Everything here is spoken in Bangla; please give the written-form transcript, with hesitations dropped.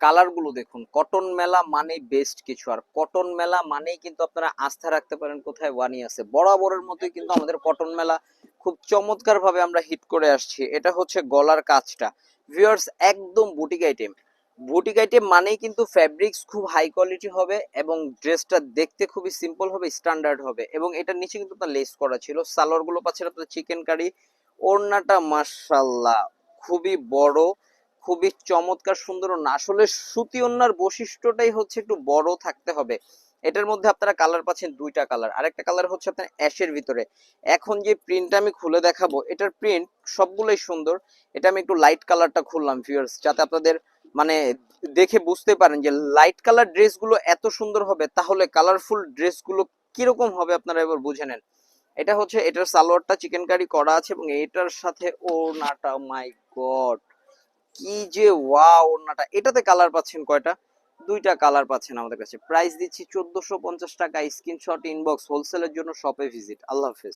কালার গুলো দেখুন, কটন মেলা মানেই বেস্ট কিছু, আর কটন মেলা মানেই কিন্তু আপনারা আস্থা রাখতে পারেন কোথায় ওয়ানি আছে। বরাবরের মতোই কিন্তু আমাদের কটন মেলা খুব চমৎকার ভাবে আমরা হিট করে আসছি। এটা হচ্ছে গলার কাজটা ভিউয়ার্স, একদম বুটিক আইটেম। বুটিক আইটেম মানেই কিন্তু ফ্যাব্রিক্স খুব হাই কোয়ালিটি হবে এবং ড্রেসটা দেখতে খুবই সিম্পল হবে, স্ট্যান্ডার্ড হবে। এবং এটার নিচে কিন্তু আপনার লেস করা ছিল। সালোয়ার গুলো পাচ্ছেন আপনার চিকেন কারি। ওড়নাটা মাশাআল্লাহ খুবই বড়, খুবই চমৎকার সুন্দর ওড়না। আসলে সুতি ওড়নার বৈশিষ্ট্যটাই হচ্ছে একটু বড় থাকতে হবে। এটার মধ্যে আপনারা কালার পাচ্ছেন দুইটা কালার, আরেকটা কালার হচ্ছে আপনার অ্যাশের ভিতরে। এখন যে প্রিন্টটা আমি খুলে দেখাবো, এটার প্রিন্ট সবগুলোই সুন্দর। এটা আমি একটু লাইট কালারটা খুললাম ভিউয়ার্স, যাতে আপনাদের মানে দেখে বুঝতে পারেন যে লাইট কালার ড্রেসগুলো এত সুন্দর হবে, তাহলে কালারফুল ড্রেসগুলো কিরকম হবে আপনারা এবার বুঝে নেন। এটা হচ্ছে, এটার সালোয়ারটা চিকেন কারি করা আছে এবং এটার সাথে ওড়নাটা, মাই গড কি যে ওয়াও ওড়নাটা। এটাতে কালার পাচ্ছেন কয়টা? দুইটা কালার পাচ্ছেন আমাদের কাছে। প্রাইস দিচ্ছি 1450 টাকা। স্ক্রিনশট ইনবক্স, হোলসেলের জন্য শপে ভিজিট। আল্লাহ হাফেজ।